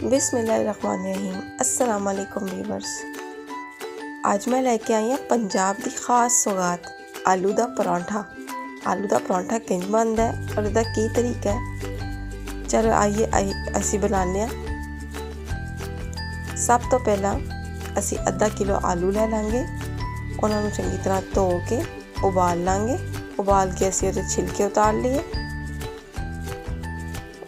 बिस्मिल्लाहिर्रहमानिर्रहीम। अस्सलाम वालेकुम व्यूअर्स। आज मैं लेके आई हाँ पंजाब की खास सौगात आलू का परांठा। आलू का परांठा किंज बनता है और इसका की तरीका है, चलो आइए असी बनाने। सब तो पहला असी आधा किलो आलू ले लेंगे, उन्होंने चंगी तरह धो के उबाल लेंगे। उबाल के असी उहदे छिलके उतार लिए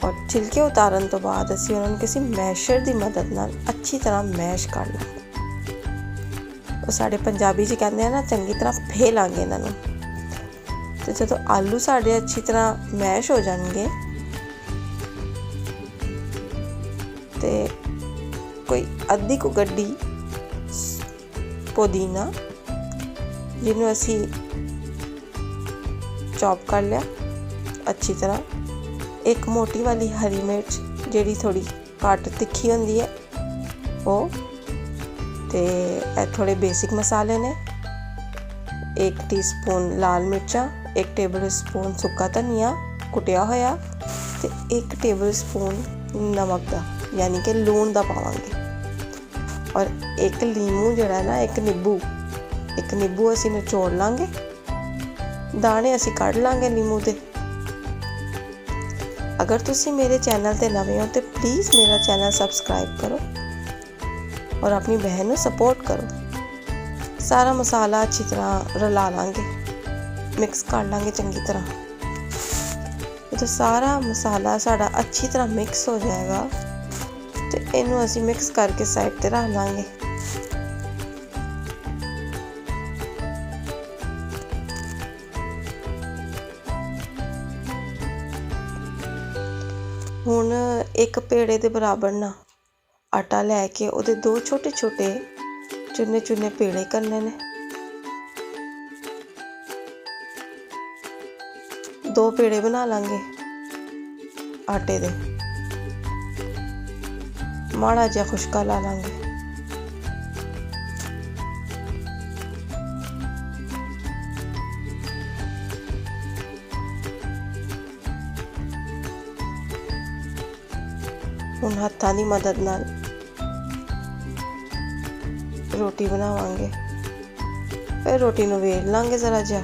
और छिलके उतारन तो बाद असी उन्होंने किसी मैशर की मदद नाल अच्छी तरह मैश कर लेंगे। वो साढ़े पंजाबी च कहते हैं ना, चंगी तरह फे लांगे इन्हों। तो जो आलू साढ़े अच्छी तरह मैश हो जाएंगे तो कोई अद्धी को गड्डी पुदीना जिन्हों असी चॉप कर लिया अच्छी तरह। एक मोटी वाली हरी मिर्च जी थोड़ी घट तिखी होंदी है वो, ते थोड़े बेसिक मसाले ने। 1 टीस्पून लाल मिर्चा, 1 टेबल स्पून सुक्का धनिया कुटिया होया, ते 1 टेबल स्पून नमक का यानी कि लूण का पावांगे। और 1 लीमू जड़ा ना, एक नींबू असी निचोड़ लांगे, दाने असी कढ़ लांगे लीमू के। अगर तुसी मेरे चैनल ते नवे हो तो प्लीज़ मेरा चैनल सब्सक्राइब करो और अपनी बहन को सपोर्ट करो। सारा मसाला अच्छी तरह रला लांगे, मिक्स कर लांगे चंगी तरह। तो सारा मसाला साड़ा अच्छी तरह मिक्स हो जाएगा तो इनू असी मिक्स करके साइड ते रख लांगे। हुण एक पेड़े के बराबर ना आटा लैके उहदे 2 छोटे छोटे चुने चुने पेड़े करने ने। 2 पेड़े बना लांगे आटे दे, माड़ा जिहा खुशका ला लांगे। हुण हत्थां दी मदद नाल रोटी बनावांगे, फिर रोटी नूं वेल लांगे जरा जिहा।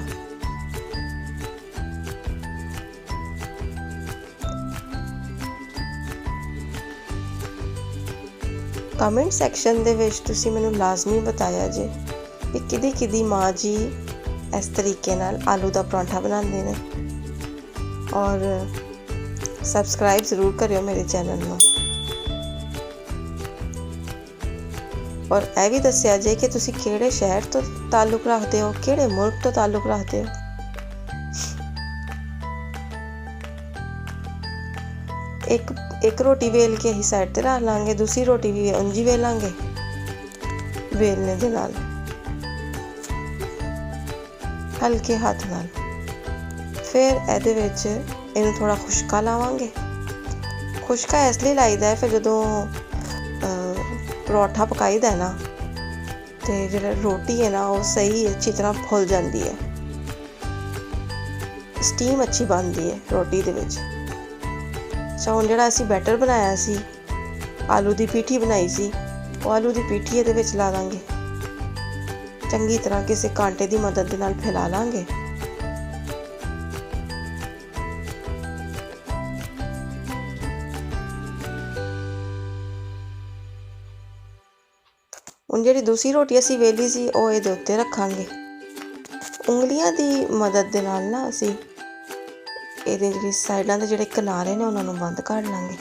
कमेंट सैक्शन दे विच तुसी मैनूं लाजमी बताया जे कि किदी माँ जी इस तरीके नाल आलू का परांठा बनाते हैं। और सबसक्राइब जरूर करियो मेरे चैनल में। और यह भी दस्या जे कि तुसी किहड़े शहर तो ताल्लुक रखते हो, किहड़े मुल्क तो ताल्लुक रखते हो। एक रोटी वेल के ही साइड ते रख लांगे, दूसरी रोटी भी उंज ही वेलांगे वेलने दे नाल, हल्के हाथ नाल। फिर एहदे विच इनू थोड़ा खुशका लावांगे। खुशका इसलिए लाईदा है फिर जदों पराठा पकाईदा है ना तो जो रोटी है ना वो सही अच्छी तरह फुल जाती है, स्टीम अच्छी बनती है रोटी दे विच। अच्छा हुण जिहड़ा असीं बैटर बनाया सी, आलू की पीठी बनाई सी, वो आलू की पीठी इहदे विच ला दांगे। चंगी तरह किसी कांटे की मदद दे नाल फैला लांगे। हुण जिहड़ी दूसरी रोटी असी वेली सी वो इहदे उत्ते रखांगे। उंगलियां की मदद दे नाल ना असी इहदे जिहड़ी साइडां दे जिहड़े किनारे ने उन्हां नूं बंद कर लांगे।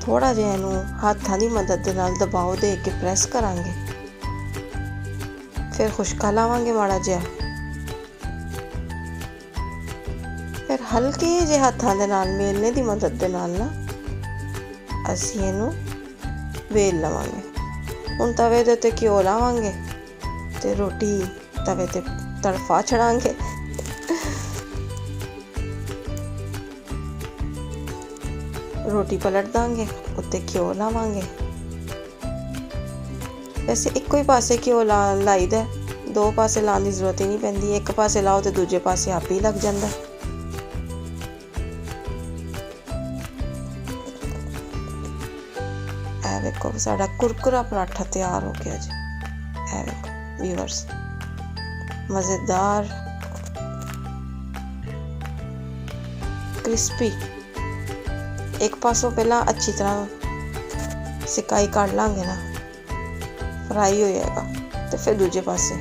थोड़ा जिहा इहनूं हत्थां दी मदद दे नाल दबाव दे के प्रैस करांगे। फिर खुशका लावांगे माड़ा जिहा, फिर हल्के जे हत्थां दे नाल मेलने की मदद दे नाल ना असी इहनूं वेल लवांगे। हुण तवे दे उत्ते घिओ लावांगे ते रोटी तवे ते तड़फा छड़ांगे। रोटी पलट दांगे, उत्ते घिओ लावांगे। वैसे इक्को ही पासे घिओ लाईदा, ਦੋ ਪਾਸੇ ਲਾਉਣ ਦੀ ਜ਼ਰੂਰਤ ਹੀ ਨਹੀਂ ਪੈਂਦੀ, ਇੱਕ ਪਾਸੇ ਲਾਓ ਤੇ ਦੂਜੇ ਪਾਸੇ ਆਪੇ ਹੀ ਲੱਗ ਜਾਂਦਾ। ਇਹ ਵੇਖੋ ਸਾਡਾ ਕੁਰਕੁਰਾ ਪਰਾਠਾ ਤਿਆਰ ਹੋ ਗਿਆ ਜੀ। ਇਹ ਵੇਖੋ ਵੀਵਰਸ, ਮਜ਼ੇਦਾਰ ਕ੍ਰਿਸਪੀ। ਇੱਕ ਪਾਸੋਂ ਪਹਿਲਾਂ ਅੱਛੀ ਤਰ੍ਹਾਂ ਸਿਕਾਈ ਕੱਢ ਲਾਂਗੇ ਨਾ, ਫਰਾਈ ਹੋ ਜਾਏਗਾ, ਤੇ ਫਿਰ ਦੂਜੇ ਪਾਸੇ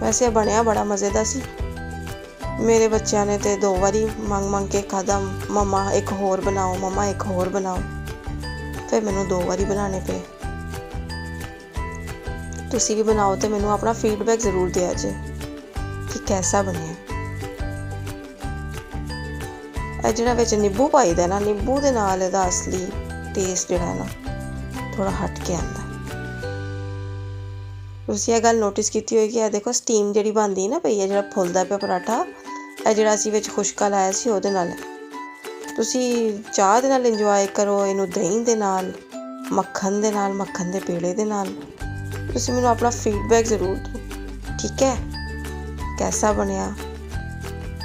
ਵੈਸੇ ਬਣਿਆ ਬੜਾ ਮਜ਼ੇਦਾਰ ਸੀ। ਮੇਰੇ ਬੱਚਿਆਂ ਨੇ ਤੇ 2 ਵਾਰੀ ਮੰਗ ਕੇ ਖਾਧਾ, ਮਮਾ ਇੱਕ ਹੋਰ ਬਣਾਓ, ਮਮਾ ਇੱਕ ਹੋਰ ਬਣਾਓ। ਫਿਰ ਮੈਨੂੰ 2 ਵਾਰੀ ਬਣਾਉਣੇ ਪਏ। ਤੁਸੀਂ ਵੀ ਬਣਾਓ ਤੇ ਮੈਨੂੰ ਆਪਣਾ ਫੀਡਬੈਕ ਜ਼ਰੂਰ ਦਿਆ ਜੇ ਕਿ ਕੈਸਾ ਬਣਿਆ। ਇਹ ਜਿਹੜਾ ਵਿੱਚ ਨਿੰਬੂ ਪਾਈਦਾ ਨਾ, ਨਿੰਬੂ ਦੇ ਨਾਲ ਇਹਦਾ ਅਸਲੀ ਟੇਸਟ ਜਿਹੜਾ ਨਾ ਥੋੜਾ ਹਟ ਕੇ ਆਉਂਦਾ। ਤੁਸੀਂ ਇਹ ਗੱਲ ਨੋਟਿਸ ਕੀਤੀ ਹੋਏਗੀ, ਇਹ ਦੇਖੋ ਸਟੀਮ ਜਿਹੜੀ ਬਣਦੀ ਨਾ ਪਈ ਹੈ, ਜਿਹੜਾ ਫੁੱਲਦਾ ਪਿਆ ਪਰਾਠਾ, ਇਹ ਜਿਹੜਾ ਅਸੀਂ ਵਿੱਚ ਖੁਸ਼ਕਾ ਲਾਇਆ ਸੀ ਉਹਦੇ ਨਾਲ। ਤੁਸੀਂ ਚਾਹ ਦੇ ਨਾਲ ਇੰਜੋਏ ਕਰੋ ਇਹਨੂੰ, ਦਹੀਂ ਦੇ ਨਾਲ, ਮੱਖਣ ਦੇ ਨਾਲ, ਮੱਖਣ ਦੇ ਪੇੜੇ ਦੇ ਨਾਲ। ਤੁਸੀਂ ਮੈਨੂੰ ਆਪਣਾ ਫੀਡਬੈਕ ਜ਼ਰੂਰ ਦਿਓ, ਠੀਕ ਹੈ, ਕੈਸਾ ਬਣਿਆ,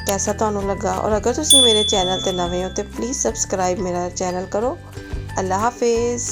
ਕੈਸਾ ਤੁਹਾਨੂੰ ਲੱਗਾ। ਔਰ ਅਗਰ ਤੁਸੀਂ ਮੇਰੇ ਚੈਨਲ 'ਤੇ ਨਵੇਂ ਹੋ ਤਾਂ ਪਲੀਜ਼ ਸਬਸਕ੍ਰਾਈਬ ਮੇਰਾ ਚੈਨਲ ਕਰੋ। ਅੱਲਾ ਹਾਫਿਜ਼।